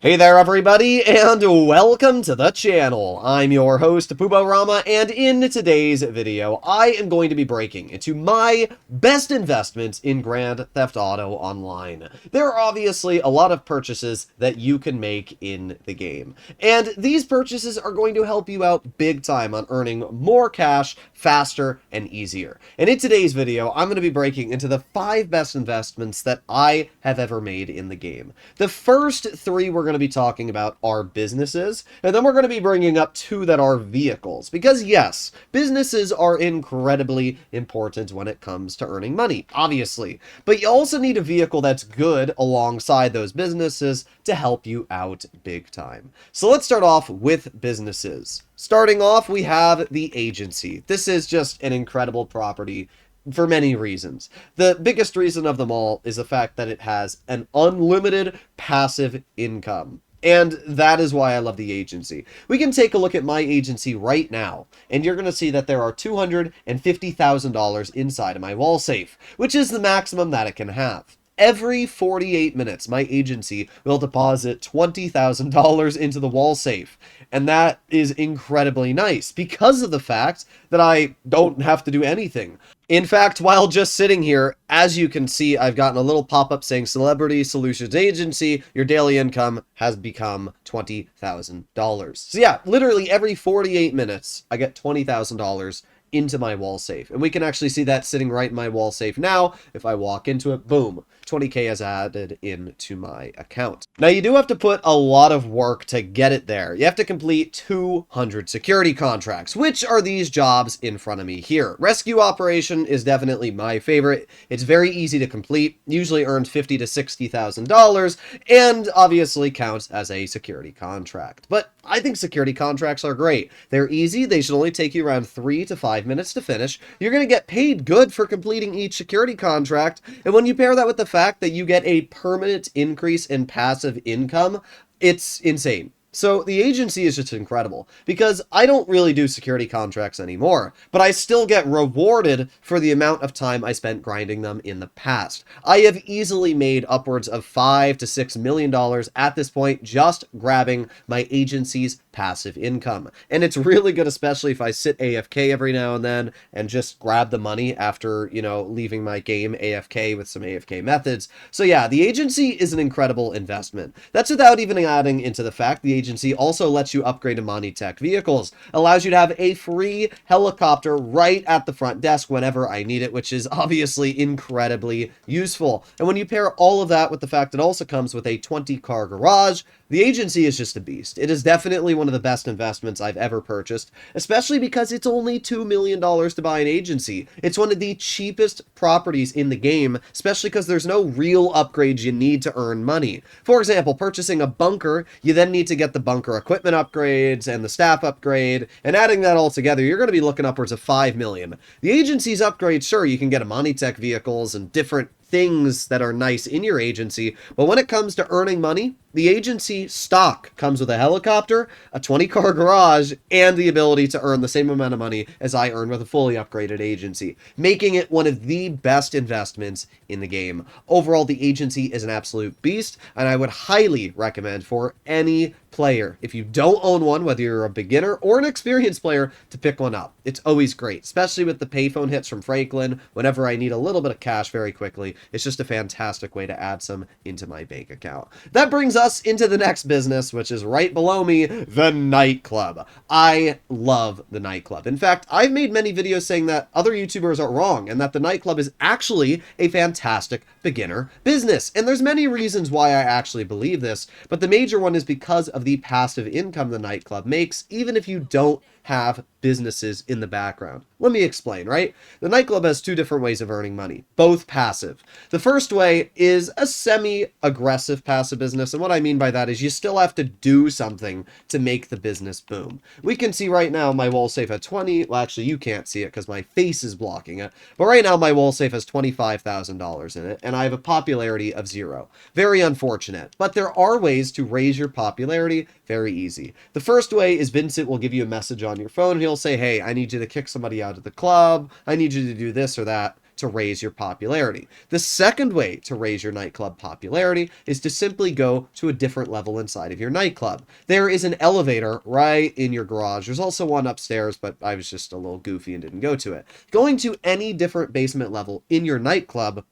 Hey there everybody, and welcome to the channel. I'm your host, Puborama, and in today's video, I am going to be breaking into my best investments in Grand Theft Auto Online. There are obviously a lot of purchases that you can make in the game, and these purchases are going to help you out big time on earning more cash faster and easier. And in today's video, I'm going to be breaking into the 5 best investments that I have ever made in the game. The first 3 we're going to be talking about are businesses, and then we're going to be bringing up 2 that are vehicles, because yes, businesses are incredibly important when it comes to earning money, obviously, but you also need a vehicle that's good alongside those businesses to help you out big time. So let's start off with businesses. Starting off, we have the agency. This is just an incredible property for many reasons. The biggest reason of them all is the fact that it has an unlimited passive income. And that is why I love the agency. We can take a look at my agency right now, and you're going to see that there are $250,000 inside of my wall safe, which is the maximum that it can have. Every 48 minutes, my agency will deposit $20,000 into the wall safe. And that is incredibly nice because of the fact that I don't have to do anything. In fact, while just sitting here, as you can see, I've gotten a little pop-up saying Celebrity Solutions Agency, your daily income has become $20,000. So yeah, literally every 48 minutes, I get $20,000 into my wall safe. And we can actually see that sitting right in my wall safe now. If I walk into it, boom, 20K is added into my account. Now, you do have to put a lot of work to get it there. You have to complete 200 security contracts, which are these jobs in front of me here. Rescue Operation is definitely my favorite. It's very easy to complete, usually earns $50,000 to $60,000, and obviously counts as a security contract. But I think security contracts are great. They're easy. They should only take you around 3 to 5 minutes to finish. You're going to get paid good for completing each security contract. And when you pair that with the fact that you get a permanent increase in passive income, it's insane. So the agency is just incredible because I don't really do security contracts anymore, but I still get rewarded for the amount of time I spent grinding them in the past. I have easily made upwards of $5 to $6 million at this point just grabbing my agency's passive income. And it's really good, especially if I sit AFK every now and then and just grab the money after, leaving my game AFK with some AFK methods. So yeah, the agency is an incredible investment. That's without even adding into the fact the agency also lets you upgrade to Money-Tech vehicles, allows you to have a free helicopter right at the front desk whenever I need it, which is obviously incredibly useful. And when you pair all of that with the fact it also comes with a 20-car garage, the agency is just a beast. It is definitely one of the best investments I've ever purchased, especially because it's only $2 million to buy an agency. It's one of the cheapest properties in the game, especially because there's no real upgrades you need to earn money. For example, purchasing a bunker, you then need to get the bunker equipment upgrades and the staff upgrade, and adding that all together, you're going to be looking upwards of $5 million. The agency's upgrades, sure, you can get a Money-Tech vehicles and different things that are nice in your agency, but when it comes to earning money, the agency stock comes with a helicopter, a 20-car garage, and the ability to earn the same amount of money as I earn with a fully upgraded agency, making it one of the best investments in the game. Overall, the agency is an absolute beast, and I would highly recommend for any player, if you don't own one, whether you're a beginner or an experienced player, to pick one up. It's always great, especially with the payphone hits from Franklin. Whenever I need a little bit of cash very quickly, it's just a fantastic way to add some into my bank account. That brings us into the next business, which is right below me, the Nightclub. I love the Nightclub. In fact, I've made many videos saying that other YouTubers are wrong and that the Nightclub is actually a fantastic beginner business. And there's many reasons why I actually believe this, but the major one is because of the passive income the Nightclub makes, even if you don't have businesses in the background. Let me explain, right? The Nightclub has 2 different ways of earning money, both passive. The first way is a semi-aggressive passive business, and what I mean by that is you still have to do something to make the business boom. We can see right now my wall safe at 20, well actually you can't see it because my face is blocking it, but right now my wall safe has $25,000 in it, and I have a popularity of 0. Very unfortunate, but there are ways to raise your popularity very easy. The first way is Vincent will give you a message on your phone, and he'll say, hey, I need you to kick somebody out of the club, I need you to do this or that. to raise your popularity. The second way to raise your nightclub popularity is to simply go to a different level inside of your nightclub. There is an elevator right in your garage. There's also one upstairs, but I was just a little goofy and didn't go to it. Going to any different basement level in your nightclub,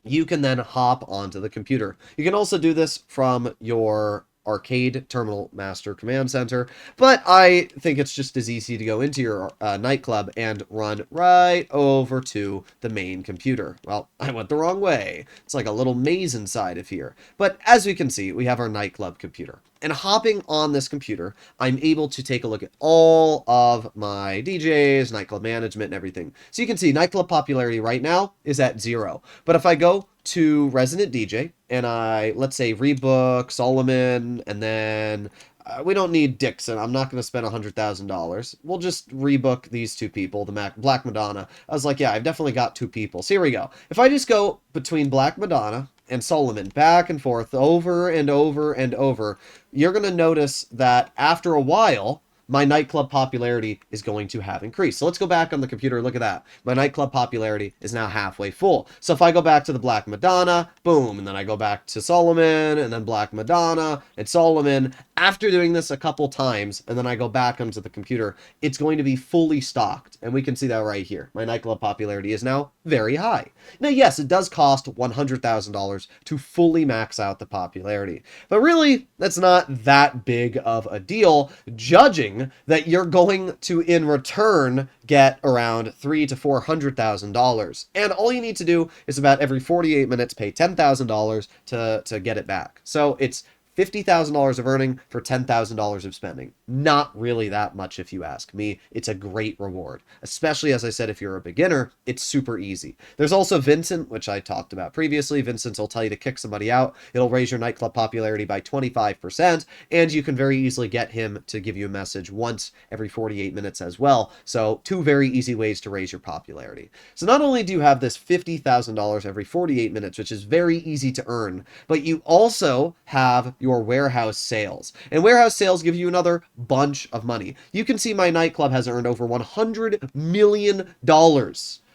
you can then hop onto the computer. You can also do this from your arcade terminal master command center, but I think it's just as easy to go into your nightclub and run right over to the main computer. Well, I went the wrong way. It's like a little maze inside of here. But as we can see, we have our nightclub computer. And hopping on this computer, I'm able to take a look at all of my DJs, nightclub management, and everything. So you can see nightclub popularity right now is at 0. But if I go to Resident DJ and I, let's say, rebook Solomon, and then we don't need Dixon. I'm not going to spend $100,000. We'll just rebook these two people, the Black Madonna. I was like, yeah, I've definitely got 2 people. So here we go. If I just go between Black Madonna and Solomon back and forth over and over and over, you're going to notice that after a while, my nightclub popularity is going to have increased. So let's go back on the computer. Look at that. My nightclub popularity is now halfway full. So if I go back to the Black Madonna, boom, and then I go back to Solomon, and then Black Madonna, and Solomon. After doing this a couple times, and then I go back onto the computer, it's going to be fully stocked. And we can see that right here. My nightclub popularity is now very high. Now, yes, it does cost $100,000 to fully max out the popularity. But really, that's not that big of a deal, judging that you're going to, in return, get around $300,000 to $400,000. And all you need to do is about every 48 minutes pay $10,000 to get it back. So it's $50,000 of earning for $10,000 of spending. Not really that much if you ask me. It's a great reward. Especially, as I said, if you're a beginner, it's super easy. There's also Vincent, which I talked about previously. Vincent will tell you to kick somebody out. It'll raise your nightclub popularity by 25%, and you can very easily get him to give you a message once every 48 minutes as well. So 2 very easy ways to raise your popularity. So not only do you have this $50,000 every 48 minutes, which is very easy to earn, but you also have your warehouse sales. And warehouse sales give you another bunch of money. You can see my nightclub has earned over $100 million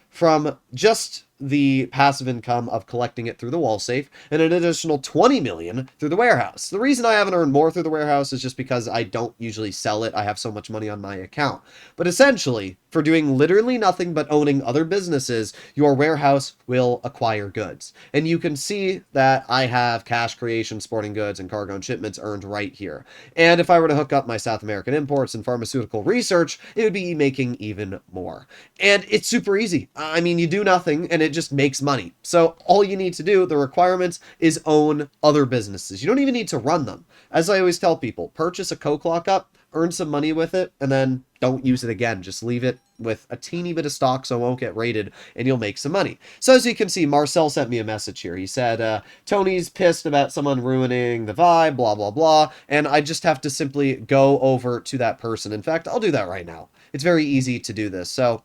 from just the passive income of collecting it through the wall safe, and an additional $20 million through the warehouse. The reason I haven't earned more through the warehouse is just because I don't usually sell it. I have so much money on my account. But essentially, for doing literally nothing but owning other businesses, your warehouse will acquire goods. And you can see that I have cash creation, sporting goods, and cargo and shipments earned right here. And if I were to hook up my South American imports and pharmaceutical research, it would be making even more. And it's super easy. I mean, you do nothing, and it just makes money. So all you need to do, the requirements, is own other businesses. You don't even need to run them. As I always tell people, purchase a Coke lockup, earn some money with it, and then don't use it again. Just leave it with a teeny bit of stock so it won't get raided, and you'll make some money. So as you can see, Marcel sent me a message here. He said, Tony's pissed about someone ruining the vibe, blah, blah, blah, and I just have to simply go over to that person. In fact, I'll do that right now. It's very easy to do this. So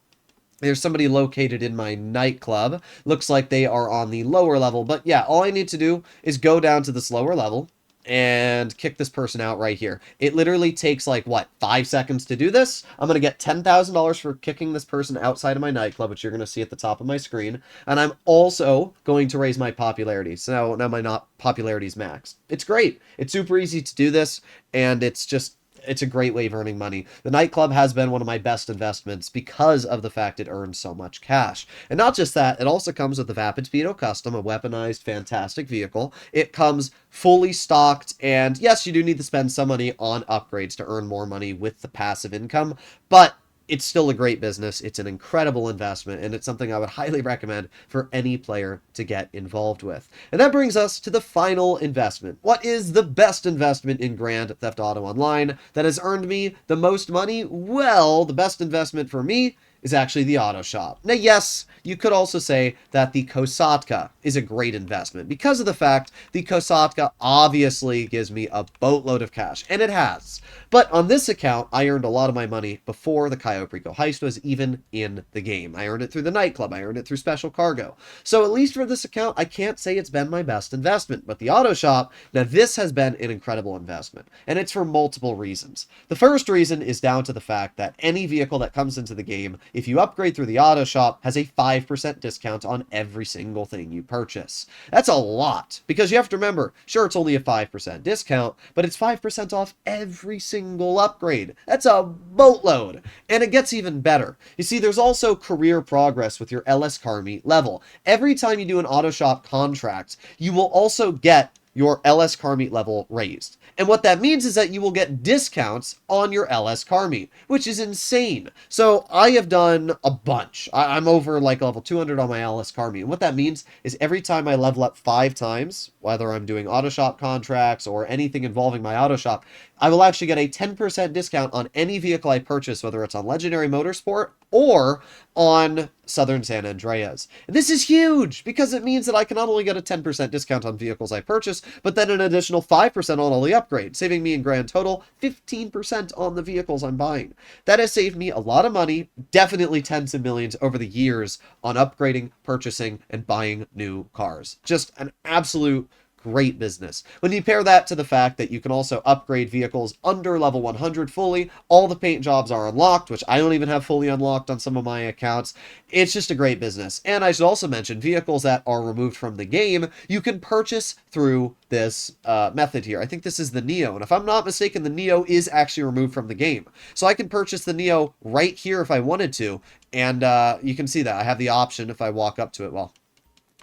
there's somebody located in my nightclub. Looks like they are on the lower level. But yeah, all I need to do is go down to this lower level and kick this person out right here. It literally takes like, what, 5 seconds to do this? I'm going to get $10,000 for kicking this person outside of my nightclub, which you're going to see at the top of my screen. And I'm also going to raise my popularity. So now my popularity is maxed. It's great. It's super easy to do this, and it's a great way of earning money. The nightclub has been one of my best investments because of the fact it earns so much cash. And not just that, it also comes with the Vapid Speedo Custom, a weaponized, fantastic vehicle. It comes fully stocked, and yes, you do need to spend some money on upgrades to earn more money with the passive income, but it's still a great business. It's an incredible investment, and it's something I would highly recommend for any player to get involved with. And that brings us to the final investment. What is the best investment in Grand Theft Auto Online that has earned me the most money? Well, the best investment for me is actually the auto shop. Now, yes, you could also say that the Kosatka is a great investment because of the fact the Kosatka obviously gives me a boatload of cash, and it has. But on this account, I earned a lot of my money before the Cayo Perico heist was even in the game. I earned it through the nightclub. I earned it through special cargo. So at least for this account, I can't say it's been my best investment. But the auto shop, now this has been an incredible investment, and it's for multiple reasons. The first reason is down to the fact that any vehicle that comes into the game if you upgrade through the auto shop, has a 5% discount on every single thing you purchase. That's a lot, because you have to remember, sure, it's only a 5% discount, but it's 5% off every single upgrade. That's a boatload. And it gets even better. You see, there's also career progress with your LS car meet level. Every time you do an auto shop contract, you will also get your LS car meet level raised. And what that means is that you will get discounts on your LS car meet, which is insane. So I have done a bunch. I'm over like level 200 on my LS car meet. And what that means is every time I level up 5 times, whether I'm doing auto shop contracts or anything involving my auto shop, I will actually get a 10% discount on any vehicle I purchase, whether it's on Legendary Motorsport or on Southern San Andreas. And this is huge because it means that I can not only get a 10% discount on vehicles I purchase, but then an additional 5% on all the upgrades, saving me in grand total 15% on the vehicles I'm buying. That has saved me a lot of money, definitely tens of millions over the years on upgrading, purchasing, and buying new cars. Just an absolute great business. When you pair that to the fact that you can also upgrade vehicles under level 100 fully, all the paint jobs are unlocked, which I don't even have fully unlocked on some of my accounts. It's just a great business. And I should also mention vehicles that are removed from the game, you can purchase through this method here. I think this is the Neo, and if I'm not mistaken, the Neo is actually removed from the game. So I can purchase the Neo right here if I wanted to, and you can see that I have the option if I walk up to it. Well,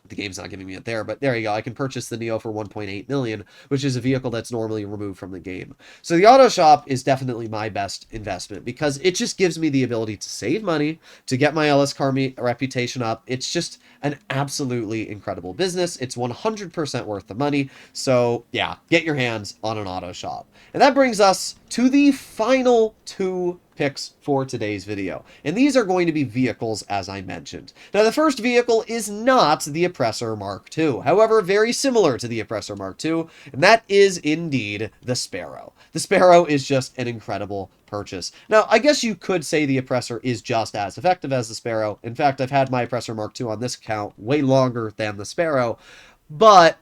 the game's not giving me it there, but there you go. I can purchase the Neo for 1.8 million, which is a vehicle that's normally removed from the game. So the auto shop is definitely my best investment because it just gives me the ability to save money, to get my LS car reputation up. It's just an absolutely incredible business. It's 100% worth the money. So yeah, get your hands on an auto shop. And that brings us to the final 2 picks for today's video. And these are going to be vehicles, as I mentioned. Now, the first vehicle is not the Oppressor Mark II. However, very similar to the Oppressor Mark II, and that is indeed the Sparrow. The Sparrow is just an incredible purchase. Now, I guess you could say the Oppressor is just as effective as the Sparrow. In fact, I've had my Oppressor Mark II on this account way longer than the Sparrow, but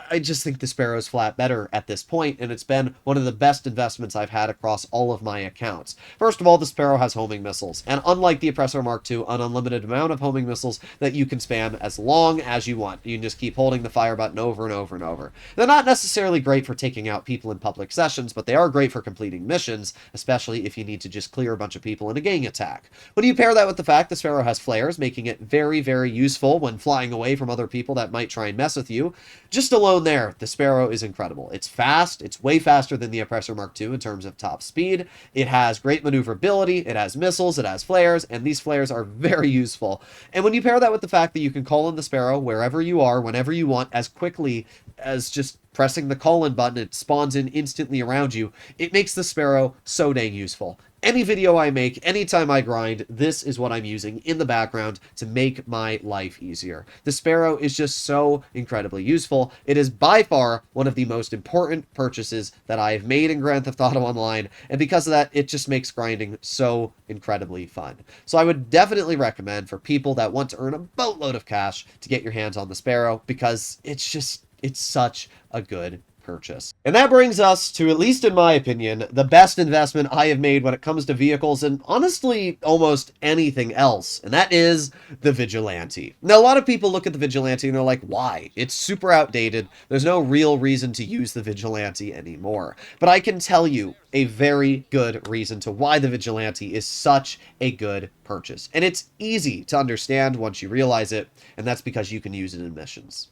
I just think the Sparrow is flat better at this point, and it's been one of the best investments I've had across all of my accounts. First of all, the Sparrow has homing missiles, and unlike the Oppressor Mark II, an unlimited amount of homing missiles that you can spam as long as you want. You can just keep holding the fire button over and over and over. They're not necessarily great for taking out people in public sessions, but they are great for completing missions, especially if you need to just clear a bunch of people in a gang attack. When you pair that with the fact the Sparrow has flares, making it very, very useful when flying away from other people that might try and mess with you, just alone there, the Sparrow is incredible. It's fast. It's way faster than the Oppressor Mark II in terms of top speed. It has great maneuverability. It has missiles. It has flares, and these flares are very useful. And when you pair that with the fact that you can call in the Sparrow wherever you are, whenever you want, as quickly as just pressing the call-in button, it spawns in instantly around you, it makes the Sparrow so dang useful. Any video I make, anytime I grind, this is what I'm using in the background to make my life easier. The Sparrow is just so incredibly useful. It is by far one of the most important purchases that I've made in Grand Theft Auto Online, and because of that, it just makes grinding so incredibly fun. So I would definitely recommend for people that want to earn a boatload of cash to get your hands on the Sparrow, because it's such a good purchase. And that brings us to, at least in my opinion, the best investment I have made when it comes to vehicles and honestly almost anything else, and that is the Vigilante. Now, a lot of people look at the Vigilante and they're like, why? It's super outdated. There's no real reason to use the Vigilante anymore. But I can tell you a very good reason to why the Vigilante is such a good purchase. And it's easy to understand once you realize it, and that's because you can use it in missions.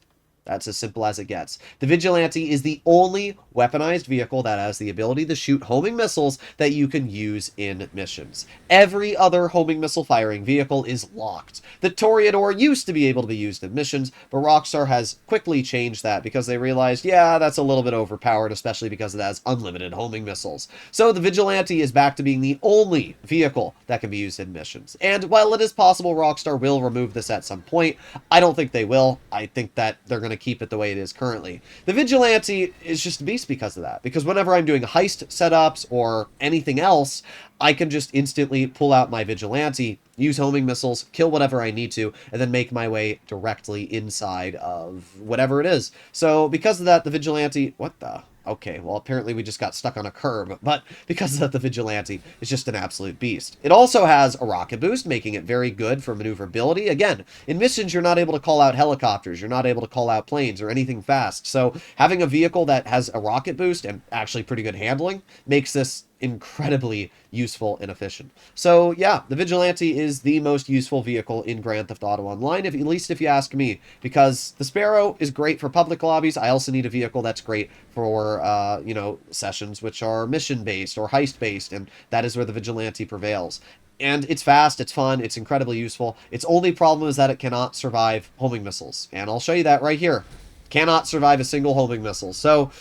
That's as simple as it gets. The Vigilante is the only weaponized vehicle that has the ability to shoot homing missiles that you can use in missions. Every other homing missile firing vehicle is locked. The Toreador used to be able to be used in missions, but Rockstar has quickly changed that because they realized, yeah, that's a little bit overpowered, especially because it has unlimited homing missiles. So the Vigilante is back to being the only vehicle that can be used in missions. And while it is possible Rockstar will remove this at some point, I don't think they will. I think that they're going to keep it the way it is currently. The Vigilante is just a beast because of that. Because whenever I'm doing heist setups or anything else, I can just instantly pull out my Vigilante, use homing missiles, kill whatever I need to, and then make my way directly inside of whatever it is. So because of that, the Vigilante... What the... Okay, well, apparently we just got stuck on a curb, but because of the Vigilante, it's just an absolute beast. It also has a rocket boost, making it very good for maneuverability. Again, in missions, you're not able to call out helicopters, you're not able to call out planes or anything fast, so having a vehicle that has a rocket boost and actually pretty good handling makes this incredibly useful and efficient. So yeah, the Vigilante is the most useful vehicle in Grand Theft Auto Online, at least if you ask me, because the Sparrow is great for public lobbies. I also need a vehicle that's great for, you know, sessions which are mission-based or heist-based, and that is where the Vigilante prevails. And it's fast, it's fun, it's incredibly useful. Its only problem is that it cannot survive homing missiles, and I'll show you that right here. Cannot survive a single homing missile. So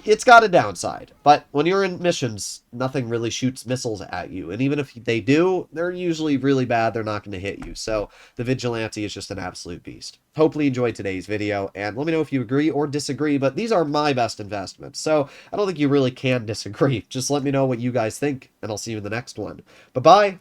it's got a downside, but when you're in missions, nothing really shoots missiles at you, and even if they do, they're usually really bad. They're not going to hit you, so the Vigilante is just an absolute beast. Hopefully you enjoyed today's video, and let me know if you agree or disagree, but these are my best investments, so I don't think you really can disagree. Just let me know what you guys think, and I'll see you in the next one. Bye-bye!